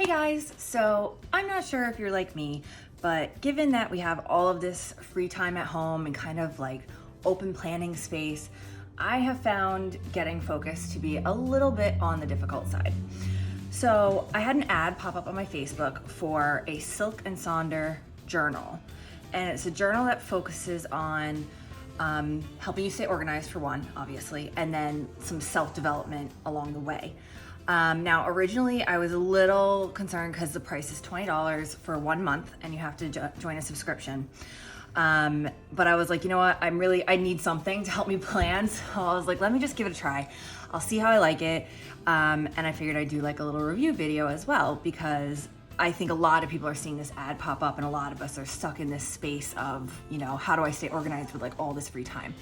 Hey guys, so I'm not sure if you're like me, but given that we have all of this free time at home and kind of like open planning space, I have found getting focused to be a little bit on the difficult side. So I had an ad pop up on my Facebook for a Silk and Sonder journal. And it's a journal that focuses on helping you stay organized for one, obviously, and then some self-development along the way. Now, originally I was a little concerned because the price is $20 for 1 month and you have to join a subscription. But I was like, you know what, I need something to help me plan. So I was like, let me just give it a try. I'll see how I like it. And I figured I'd do like a little review video as well, because I think a lot of people are seeing this ad pop up and a lot of us are stuck in this space of, you know, how do I stay organized with like all this free time?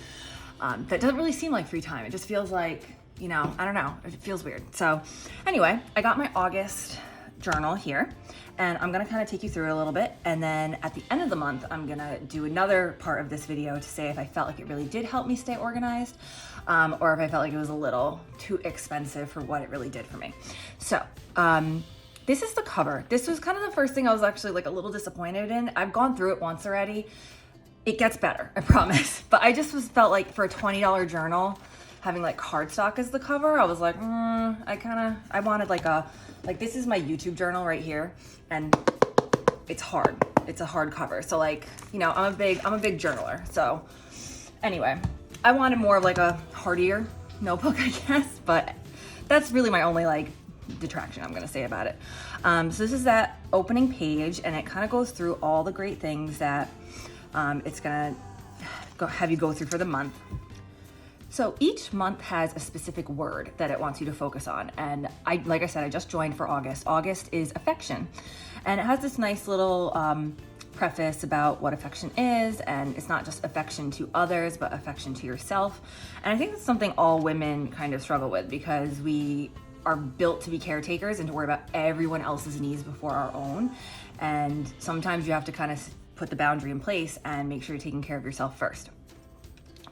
That doesn't really seem like free time. It just feels like, you know, I don't know, it feels weird. So anyway, I got my August journal here and I'm gonna kind of take you through it a little bit. And then at the end of the month, I'm gonna do another part of this video to say if I felt like it really did help me stay organized, or if I felt like it was a little too expensive for what it really did for me. So, this is the cover. This was kind of the first thing I was actually like a little disappointed in. I've gone through it once already. It gets better, I promise. But I just felt like for a $20 journal, having like cardstock as the cover, I was like, I wanted like this is my YouTube journal right here, and it's hard. It's a hard cover. So like, you know, I'm a big journaler. So anyway, I wanted more of like a hardier notebook, I guess, but that's really my only like detraction I'm gonna say about it. So this is that opening page, and it kind of goes through all the great things that it's gonna have you go through for the month. So each month has a specific word that it wants you to focus on. And like I said, I just joined for August. August is affection. And it has this nice little preface about what affection is. And it's not just affection to others, but affection to yourself. And I think that's something all women kind of struggle with, because we are built to be caretakers and to worry about everyone else's needs before our own. And sometimes you have to kind of put the boundary in place and make sure you're taking care of yourself first.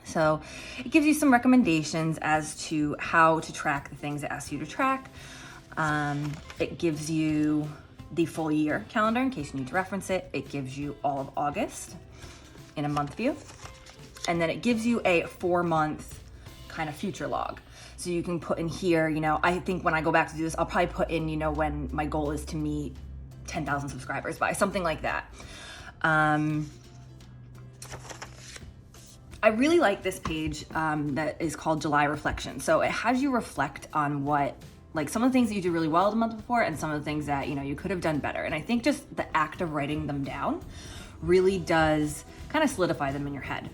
So it gives you some recommendations as to how to track the things it asks you to track. It gives you the full year calendar in case you need to reference it. It gives you all of August in a month view. And then it gives you a 4-month kind of future log. So you can put in here, you know, I think when I go back to do this, I'll probably put in, you know, when my goal is to meet 10,000 subscribers by, something like that. I really like this page that is called July Reflection. So it has you reflect on what, like some of the things that you do really well the month before and some of the things that, you know, you could have done better. And I think just the act of writing them down really does kind of solidify them in your head.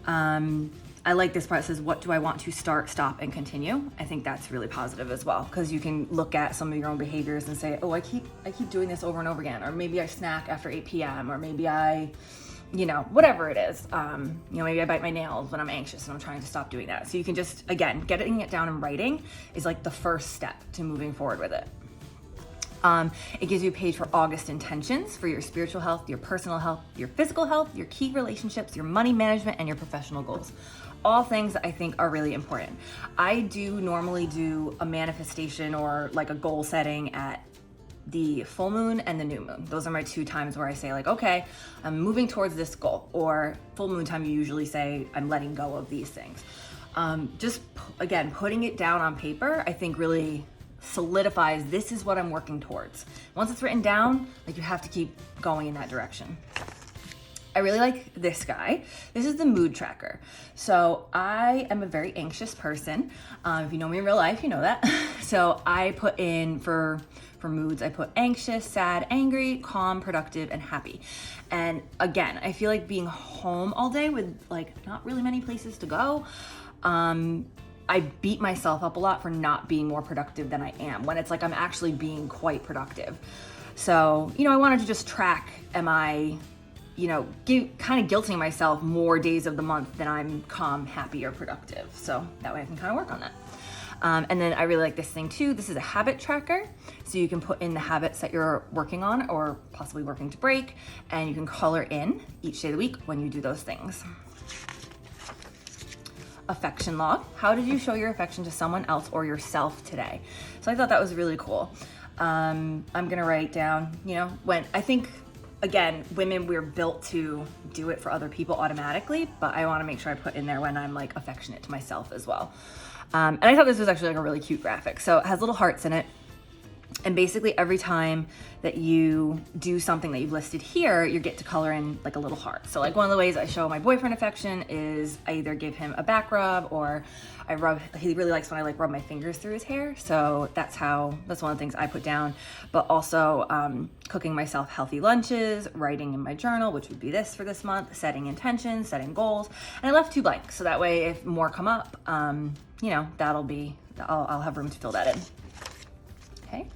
I like this part. It says, what do I want to start, stop, and continue? I think that's really positive as well, because you can look at some of your own behaviors and say, oh, I keep doing this over and over again, or maybe I snack after 8 p.m., or maybe I, you know, whatever it is. You know, maybe I bite my nails when I'm anxious and I'm trying to stop doing that. So you can just, again, getting it down in writing is like the first step to moving forward with it. It gives you a page for August intentions for your spiritual health, your personal health, your physical health, your key relationships, your money management, and your professional goals. All things that I think are really important. I do normally do a manifestation or like a goal setting at the full moon and the new moon. Those are my 2 times where I say like, okay, I'm moving towards this goal. Or full moon time, you usually say I'm letting go of these things. Just again, putting it down on paper, I think really solidifies this is what I'm working towards. Once it's written down, like you have to keep going in that direction. I really like this guy. This is the mood tracker. So I am a very anxious person. If you know me in real life, you know that. So I put in for moods, I put anxious, sad, angry, calm, productive, and happy. And again, I feel like being home all day with like not really many places to go, I beat myself up a lot for not being more productive than I am, when it's like I'm actually being quite productive. So, you know, I wanted to just track, am I, you know, kind of guilting myself more days of the month than I'm calm, happy, or productive. So that way I can kind of work on that. And then I really like this thing too. This is a habit tracker. So you can put in the habits that you're working on or possibly working to break, and you can color in each day of the week when you do those things. Affection log. How did you show your affection to someone else or yourself today? So I thought that was really cool. I'm gonna write down, when I think, again, women, we're built to do it for other people automatically, but I wanna make sure I put in there when I'm like affectionate to myself as well. And I thought this was actually like a really cute graphic. So it has little hearts in it. And basically every time that you do something that you've listed here, you get to color in like a little heart. So like one of the ways I show my boyfriend affection is I either give him a back rub or he really likes when I like rub my fingers through his hair. So that's one of the things I put down, but also cooking myself healthy lunches, writing in my journal, which would be this for this month, setting intentions, setting goals. And I left 2 blanks. So that way if more come up, I'll have room to fill that in. Okay.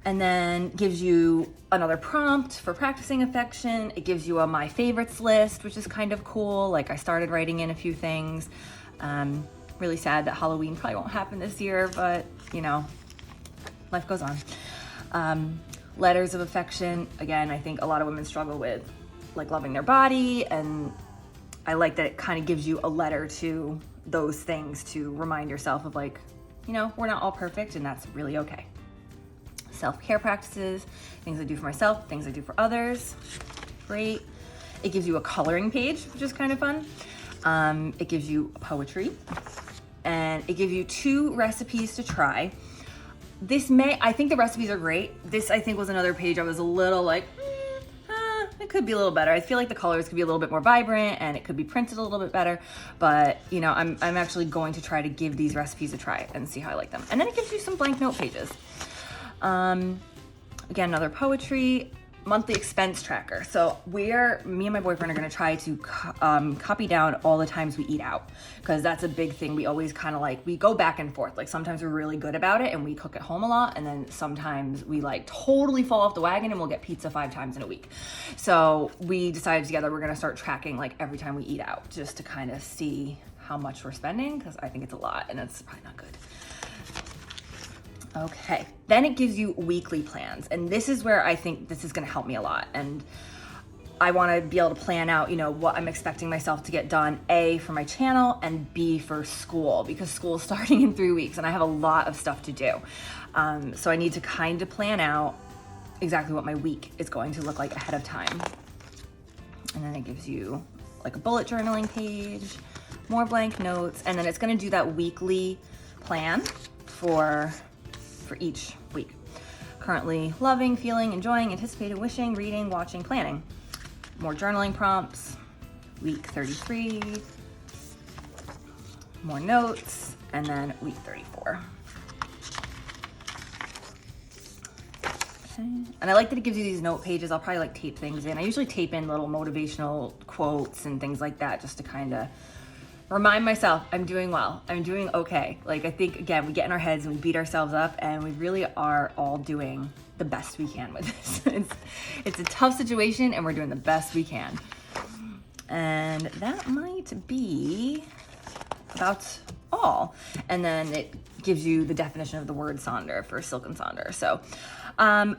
And then gives you another prompt for practicing affection. It gives you a my favorites list, which is kind of cool. Like I started writing in a few things. Really sad that Halloween probably won't happen this year, but life goes on. Letters of affection. Again, I think a lot of women struggle with like loving their body, and I like that it kind of gives you a letter to those things to remind yourself of like, we're not all perfect, and that's really okay. Self-care practices, things I do for myself, things I do for others. Great. It gives you a coloring page, which is kind of fun. It gives you poetry, and it gives you 2 recipes to try. I think the recipes are great. This, I think, was another page I was a little like, it could be a little better. I feel like the colors could be a little bit more vibrant and it could be printed a little bit better, but I'm actually going to try to give these recipes a try and see how I like them. And then it gives you some blank note pages. Again, another poetry, monthly expense tracker. So me and my boyfriend are gonna try to copy down all the times we eat out, because that's a big thing. We always kind of we go back and forth. Like sometimes we're really good about it and we cook at home a lot, and then sometimes we like totally fall off the wagon and we'll get pizza 5 times in a week. So we decided together we're gonna start tracking like every time we eat out, just to kind of see how much we're spending, because I think it's a lot and it's probably not good. Okay, then it gives you weekly plans, and this is where I think this is gonna help me a lot. And I wanna be able to plan out, what I'm expecting myself to get done, A, for my channel, and B, for school, because school's starting in 3 weeks and I have a lot of stuff to do. So I need to kind of plan out exactly what my week is going to look like ahead of time. And then it gives you like a bullet journaling page, more blank notes, and then it's gonna do that weekly plan for each week. Currently loving, feeling, enjoying, anticipating, wishing, reading, watching, planning. More journaling prompts, week 33, more notes, and then week 34. Okay. And I like that it gives you these note pages. I'll probably like tape things in. I usually tape in little motivational quotes and things like that, just to kind of remind myself I'm doing well, I'm doing okay. Like I think, again, we get in our heads and we beat ourselves up, and we really are all doing the best we can with this. It's a tough situation and we're doing the best we can. And that might be about all. And then it gives you the definition of the word sonder for silk and sonder. So, and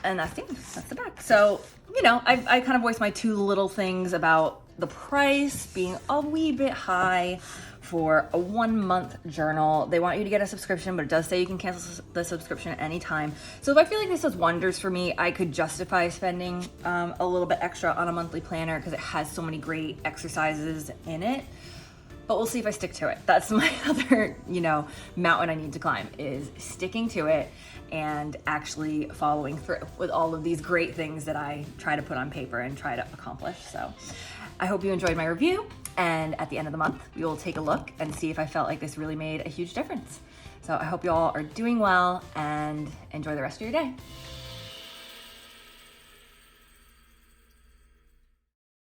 I think that's the back. So, I kind of voiced my 2 little things about the price being a wee bit high for a 1-month journal. They want you to get a subscription, but it does say you can cancel the subscription at any time. So if I feel like this does wonders for me, I could justify spending a little bit extra on a monthly planner, because it has so many great exercises in it. But we'll see if I stick to it. That's my other, mountain I need to climb, is sticking to it and actually following through with all of these great things that I try to put on paper and try to accomplish. So I hope you enjoyed my review, and at the end of the month, we will take a look and see if I felt like this really made a huge difference. So I hope you all are doing well and enjoy the rest of your day.